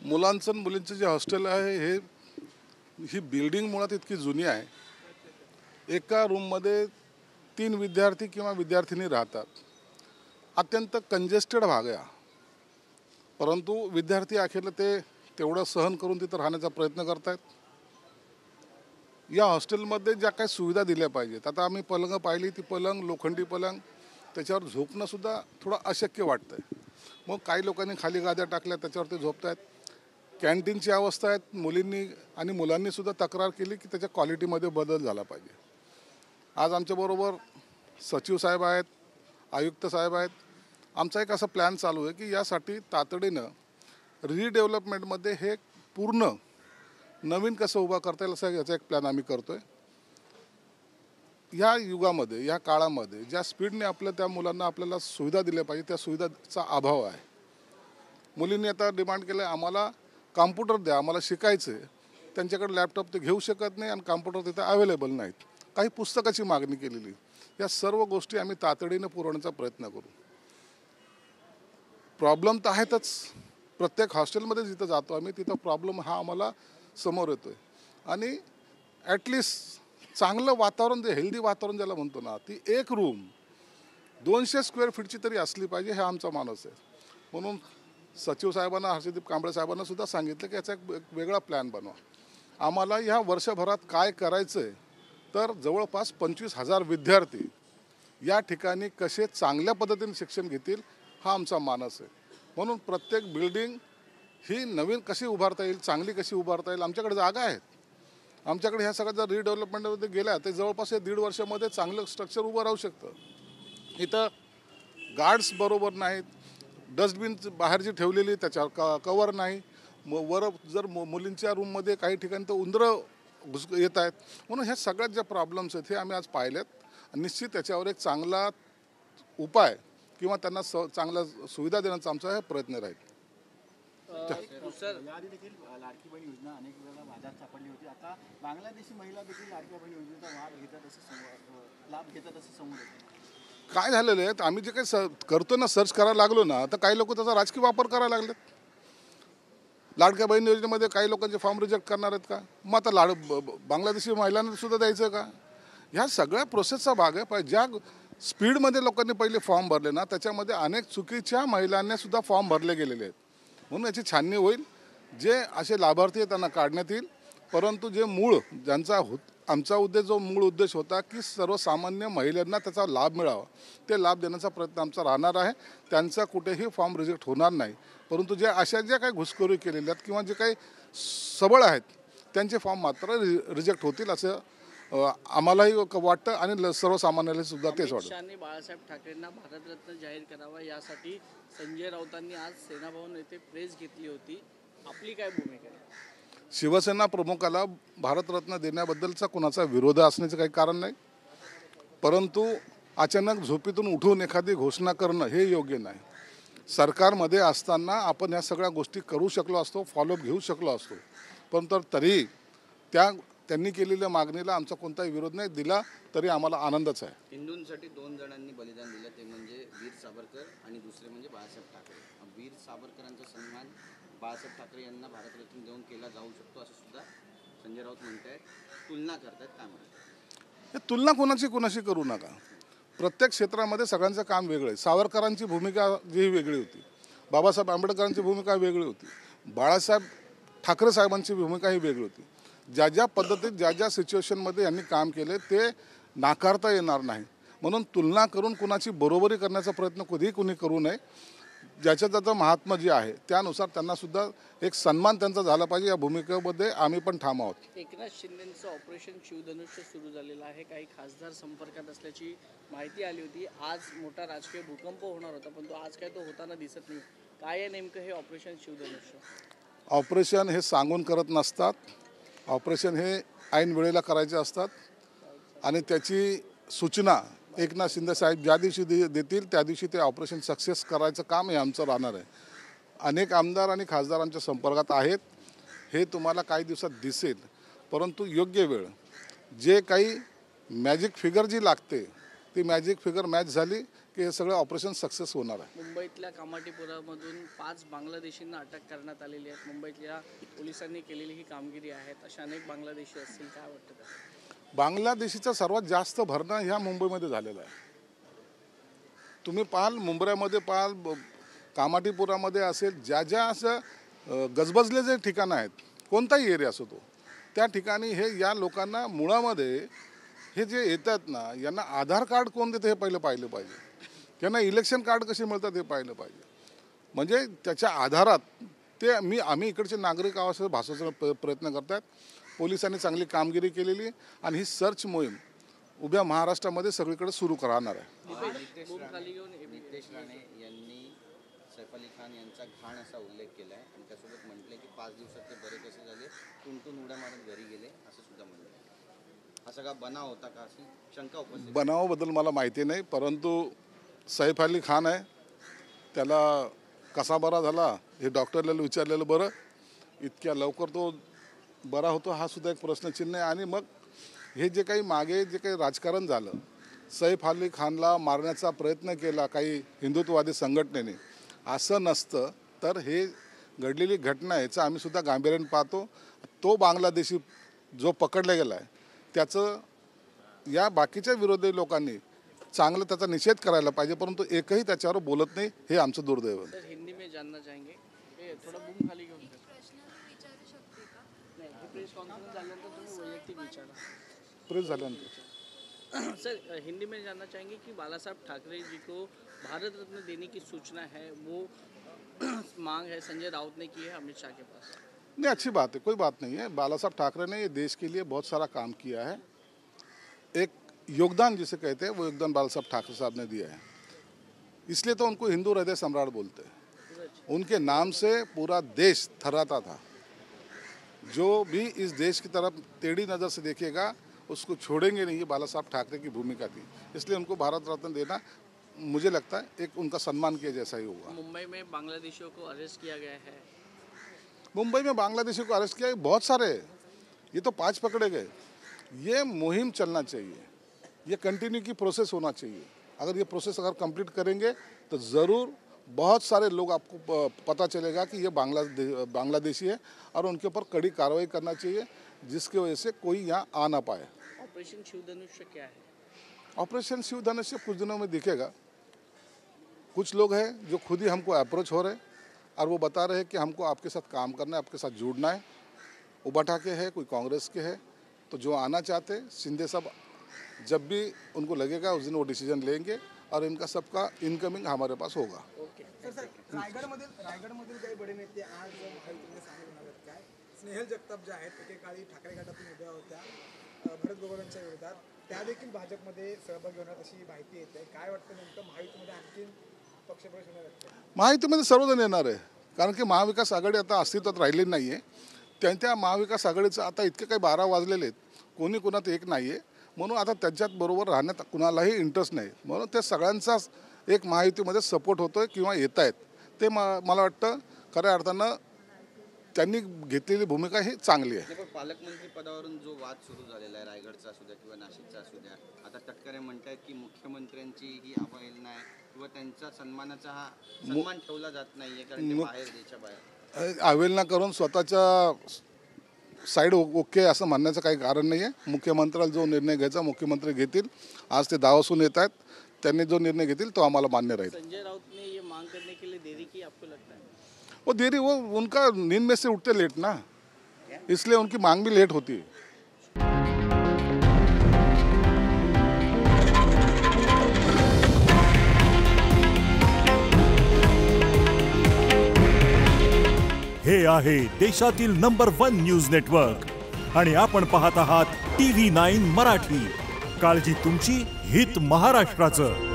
मुलांचं आणि मुलींचं जे हॉस्टेल आहे ही बिल्डिंग मुळात इतकी जुनी आहे. एका रूममध्ये 3 विद्यार्थी किंवा विद्यार्थिनी राहतात. अत्यंत कंजेस्टेड भाग आहे. परंतु विद्यार्थी अखेरला ते तेवढं सहन करून तिथं राहण्याचा प्रयत्न करतात. या हॉस्टेलमध्ये ज्या काही सुविधा दिल्या पाहिजेत, आता आम्ही पलंग पाहिली, ती पलंग लोखंडी पलंग, त्याच्यावर झोपणंसुद्धा थोडं अशक्य वाटतं आहे. मग काही लोकांनी खाली गाद्या टाकल्या, त्याच्यावर ते झोपत आहेत. कॅन्टीनची अवस्था आहे. मुलींनी आणि मुलांनीसुद्धा तक्रार केली की त्याच्या क्वालिटीमध्ये बदल झाला पाहिजे. आज आमच्याबरोबर सचिव साहेब आहेत, आयुक्त साहेब आहेत. आमचा एक असा प्लॅन चालू आहे की यासाठी तातडीनं रिडेव्हलपमेंटमध्ये हे पूर्ण नवीन कसं उभा करता येईल असं याचा एक प्लॅन आम्ही करतो आहे. ह्या युगामध्ये, ह्या काळामध्ये ज्या स्पीडने त्या मुलांना आपल्याला सुविधा दिल्या पाहिजे, त्या सुविधाचा अभाव आहे. मुलींनी आता डिमांड केलं आहे, आम्हाला कॉम्प्युटर द्या, आम्हाला शिकायचं आहे. त्यांच्याकडे लॅपटॉप ते घेऊ शकत नाही आणि कॉम्प्युटर तिथे अवेलेबल नाहीत. काही पुस्तकाची मागणी केलेली. या सर्व गोष्टी आम्ही तातडीनं पुरवण्याचा प्रयत्न करू. प्रॉब्लेम तर आहेतच. प्रत्येक हॉस्टेलमध्ये जिथं जातो आम्ही तिथं प्रॉब्लेम हा आम्हाला समोर येतो आहे. आणि ॲटलिस्ट चांगलं वातावरण, जे हेल्दी वातावरण ज्याला म्हणतो ना, ती एक रूम 200 स्क्वेअर फीटची तरी असली पाहिजे, हे आमचा मानस आहे. म्हणून सचिव साहेबांना, हर्षदीप कांबळे साहेबांना सुद्धा सांगितलं की याचा एक वेगळा प्लॅन बनवा. आम्हाला ह्या वर्षभरात काय करायचं आहे, तर जवळपास 25,000 विद्यार्थी या ठिकाणी कसे चांगल्या पद्धतीने शिक्षण घेतील हा आमचा मानस आहे. म्हणून प्रत्येक बिल्डिंग ही नवीन कशी उभारता येईल, चांगली कशी उभारता येईल, आमच्याकडे जागा आहेत. आमच्याकडे ह्या सगळ्या जर रिडेव्हलपमेंटमध्ये गेल्या तर जवळपास 1.5 वर्षामध्ये चांगलं स्ट्रक्चर उभं राहू शकतं. इथं गार्ड्स बरोबर नाहीत, डस्टबिन बाहेर जी ठेवलेली त्याच्यावर कवर नाही, वर जर मुलींच्या रूममध्ये काही ठिकाणी तर उंदरं येत आहेत. म्हणून ह्या सगळ्यात ज्या प्रॉब्लेम्स आहेत हे आम्ही आज पाहिलेत. निश्चित त्याच्यावर एक चांगला उपाय किंवा त्यांना चांगला सुविधा देण्याचा आमचा हे प्रयत्न राहील. याआधी देखील लाडकी बहीण योजना अनेक वेळा वादात सापडली होती. आता बांगलादेशी महिला देखील लाडकी बहीण योजनेचा लाभ घेतात असं समोर येतं. काय झालेलं आहे, आम्ही जे काही करतो ना, सर्च करायला लागलो ना, तर काही लोक त्याचा राजकीय वापर करायला लागलेत. लाडक्या बहीण योजनेमध्ये काही लोकांचे फॉर्म रिजेक्ट करणार आहेत का? मग आता बांगलादेशी महिलांना सुद्धा द्यायचं का? ह्या सगळ्या प्रोसेसचा भाग आहे. ज्या स्पीडमध्ये लोकांनी पहिले फॉर्म भरले ना, त्याच्यामध्ये अनेक चुकीच्या महिलांनी सुद्धा फॉर्म भरले गेलेले आहेत. म्हणून याची छाननी होईल. जे असे लाभार्थी आहेत त्यांना काढण्यात येईल. परंतु जे मूळ ज्यांचा आमचा उद्देश, जो मूळ उद्देश होता की सर्वसामान्य महिलांना त्याचा लाभ मिळावा, ते लाभ देण्याचा प्रयत्न आमचा राहणार आहे. त्यांचा कुठेही फॉर्म रिजेक्ट होणार नाही. परंतु ज्या काही घुसखोरी केलेल्या आहेत किंवा जे काही सबळ आहेत त्यांचे फॉर्म मात्र रिजेक्ट होतील असं आम्हालाही वाटतं आणि सर्वसामान्याला सुद्धा तेच वाटतं. बाळासाहेब ठाकरेंना भारतरत्न जाहीर करावा यासाठी संजय राऊतांनी आज सेनाभवन येथे प्रेस घेतली होती. आपली काय भूमिका आहे? शिवसेना प्रमुखाला भारतरत्न देण्याबद्दलचा कोणाचा विरोध असण्याचं काही कारण नाही. परंतु अचानक झोपेतून उठून एखादी घोषणा करणं हे योग्य नाही. सरकारमध्ये असताना आपण ह्या सगळ्या गोष्टी करू शकलो असतो, फॉलोअप घेऊ शकलो असतो. पण तरी त्यांनी केलेल्या मागणीला आमचा कोणताही विरोध नाही. दिला तरी आम्हाला आनंदच आहे. हिंदूंसाठी 2 जणांनी बलिदान दिलं, ते म्हणजे वीर सावरकर आणि दुसरे म्हणजे बाळासाहेब ठाकरे. वीर सावरकरांचा सन्मान बाळासाहेब ठाकरे यांना भारतरत्न देऊन केला जाऊ शकतो असं सुद्धा संजय राऊत म्हणत आहेत. तुलना करतात, काय म्हणतात? तुलना कोणाची करू नका. प्रत्येक क्षेत्रामध्ये सगळ्यांचं काम वेगळं आहे. सावरकरांची भूमिका जी वेगळी होती, बाबासाहेब आंबेडकरांची भूमिका वेगळी होती, बाळासाहेब ठाकरे साहेबांची भूमिका ही वेगळी होती. ज्या पद्धतीत ज्या सिच्युएशनमध्ये यांनी काम केले ते नाकारता येणार नाही. म्हणून तुलना करून कुणाची बरोबरी करण्याचा प्रयत्न कधीही कुणी करू नये. ज्याचं महात्मा जे आहे त्यानुसार त्यांना सुद्धा एक सन्मान त्यांचा झाला पाहिजे. या भूमिकेमध्ये आम्ही पण ठाम आहोत. एकनाथ शिंदेंचं ऑपरेशन शिवधनुष्य सुरू झालेलं आहे. काही खासदार संपर्कात असल्याची माहिती आली होती. आज मोठा राजकीय भूकंप होणार होता, पण तो आज काय तो होताना दिसत नाही. काय आहे नेमकं हे ऑपरेशन शिवधनुष्य? ऑपरेशन हे सांगून करत नसतात. ऑपरेशन हे ऐन वेळेला करायचे असतात आणि त्याची सूचना एकनाथ शिंदे साहेब ज्या दिवशी देतील त्या दिवशी ते ऑपरेशन सक्सेस करायचं काम हे आमचं राहणार आहे. अनेक आमदार आणि खासदार आमच्या संपर्कात आहेत, हे तुम्हाला काही दिवसात दिसेल. परंतु योग्य वेळ, जे काही मॅजिक फिगर जी लागते ती मॅजिक फिगर मॅच झाली की हे सगळं ऑपरेशन सक्सेस होणार आहे. मुंबईतल्या कामाठीपुरामधून 5 बांगलादेशींना अटक करण्यात आलेली आहे. मुंबईतल्या पोलिसांनी केलेली ही कामगिरी आहे. अशा अनेक बांगलादेशी असतील, काय वाटतं त्याला? बांगलादेशीचं सर्वात जास्त भरणं ह्या मुंबईमध्ये झालेलं आहे. तुम्ही पाहाल, मुंबऱ्यामध्ये पाहाल, कामाठीपुरामध्ये असेल, ज्या असं गजबजले जे ठिकाणं आहेत, कोणताही एरिया असो तो, त्या ठिकाणी हे या लोकांना मुळामध्ये हे जे येतात ना, यांना आधार कार्ड कोण देतं हे पहिलं पाहिलं पाहिजे. त्यांना इलेक्शन कार्ड कसे मिळतात हे पाहिलं पाहिजे. म्हणजे त्याच्या आधारात ते आम्ही इकडचे नागरिक आवाज भासवण्याचा प्रयत्न करतात. पोलिसांनी चांगली कामगिरी केलेली आणि ही सर्च मोहीम उभ्या महाराष्ट्रामध्ये सगळीकडे सुरू राहणार आहे. नितेश राणे यांनी सैफ अली खान यांचा घाण असा उल्लेख केला आहे आणि त्यासोबत म्हटले की 5 दिवसात ते बरे कसे झाले, टुनटुन उड्या मारत घरी गेले असं सुद्धा म्हटलं. हा सगळा बनाव होता का अशी शंका उपस्थित? बनावाबद्दल मला माहिती नाही, परंतु सैफ अली खान आहे, त्याला कसा बरा झाला हे डॉक्टरला विचारलेलं बरं. इतक्या लवकर तो बरा होतो हा सुद्धा एक प्रश्नचिन्ह आहे. आणि मग हे जे काही मागे जे काही राजकारण झालं, सैफ अली खानला मारण्याचा प्रयत्न केला काही हिंदुत्ववादी संघटनेने, असं नसतं तर हे घडलेली घटना याचं आम्ही सुद्धा गांभीर्याने पाहतो. तो बांगलादेशी जो पकडला गेला आहे त्याचं या बाकीच्या विरोधी लोकांनी चांगलं त्याचा निषेध करायला पाहिजे, परंतु एकही त्याच्यावर बोलत नाही, हे आमचं दुर्दैव आहे. सर, हिंदी में जानना चाहेंगे, थोडा बूम खाली घेऊन नाही, प्रेस कॉन्फ्रेंस झाल्यानंतर तुम्ही वैयक्तिक विचारा. प्रेस झाल्यानंतर सर, हिंदी में जानना चाहेंगे कि बाला साहब ठाकरे जी को भारत रत्न देने की सूचना है, वो मांग है संजय राउत ने की है अमित शाह के पास. नहीं, अच्छी बात है, कोई बात नहीं है. बाला साहब ठाकरे ने ये देश के लिए बहुत सारा काम किया है. एक योगदान जिसे कहते हैं वो योगदान बाला साहब ठाकरे साहब ने दिया है, इसलिए तो उनको हिंदू हृदय सम्राट बोलते हैं. उनके नाम से पूरा देश थर्राता था. जो भी इस देश की तरफ टेढ़ी नज़र से देखेगा उसको छोड़ेंगे नहीं, ये बाला साहब ठाकरे की भूमिका थी. इसलिए उनको भारत रत्न देना मुझे लगता है एक उनका सम्मान किया जैसा ही होगा. मुंबई में बांग्लादेशियों को अरेस्ट किया गया है. मुंबई में बांग्लादेशी को अरेस्ट किया बहुत सारे, ये तो 5 पकड़े गए. ये मुहिम चलना चाहिए, ये कंटिन्यू की प्रोसेस होना चाहिए. अगर ये प्रोसेस अगर कंप्लीट करेंगे तो ज़रूर बहुत सारे लोग आपको पता चलेगा कि ये बांग्लादेशी है और उनके ऊपर कड़ी कार्रवाई करना चाहिए, जिसकी वजह से कोई यहाँ आ ना पाए. ऑपरेशन शिवधनुष क्या है? ऑपरेशन शिवधनुष कुछ दिनों में दिखेगा. कुछ लोग हैं जो खुद ही हमको अप्रोच हो रहे हैं और वो बता रहे हैं कि हमको आपके साथ काम करना है, आपके साथ जुड़ना है. उबाटा के है, कोई कांग्रेस के है, तो जो आना चाहते हैं शिंदे साहब जब भी उनको लगेगा उस दिन वो डिसीजन लेंगे और इनका सबका इनकमिंग हमारे पास होगा. रायगडमधील काही बडे नेते आज महायुतीमध्ये सामील होणार आहेत काय? स्नेहल जगताप ज्या आहेत एकेकाळी ठाकरे गटातून उभ्या होत्या भरत गोगावलेंच्या विरोधात, त्या देखील भाजपमध्ये सहभागी होणार अशी माहिती येते. काय वाटतं नेमकं महायुतीमध्ये आणखी पक्षप्रवेश होणार आहेत? महायुतीमध्ये सर्वजण येणार आहे, कारण की महाविकास आघाडी आता अस्तित्वात राहिलेली नाही आहे. त्या महाविकास आघाडीचं आता इतके काही 12 वाजलेले आहेत, कोणी कोणात एक नाही आहे. म्हणून आता त्यांच्यात बरोबर राहण्यात कुणालाही इंटरेस्ट नाही. म्हणून ते सगळ्यांचाच एक महायुतीमध्ये सपोर्ट होतोय किंवा येत आहेत. ते मला वाटतं खऱ्या अर्थानं त्यांनी घेतलेली भूमिका ही चांगली आहे. पण पालकमंत्री पदावरून जो वाद सुरू झालेला आहे, रायगडचा असू द्या किंवा नाशिकचा असू द्या, आता तटकरे म्हणतात की मुख्यमंत्र्यांची ही अवहेलना आहे किंवा त्यांचा सन्मानाचा हा सन्मान ठेवला जात नाहीये, कारण ते बाहेर देशाच्या बाहेर. अवहेलना करून स्वतःच्या साईड ओके असं म्हणण्याचं काही कारण नाही आहे. मुख्यमंत्र्याला जो निर्णय घ्यायचा मुख्यमंत्री घेतील. आज ते दावासून येत आहेत, त्यांनी जो निर्णय घेतील तो आम्हाला मान्य राहील. संजय राउत ने ये मांग करने के लिए देरी की, आपको लगता है? वो देरी, वो उनका नींद में से उठते लेट ना, इसलिए उनकी मांग भी लेट होती है. हे आहे देशातील नंबर 1 न्यूज नेटवर्क आणि आपण पाहत आहात TV9 मराठी. काळजी तुमची, हित महाराष्ट्राचं.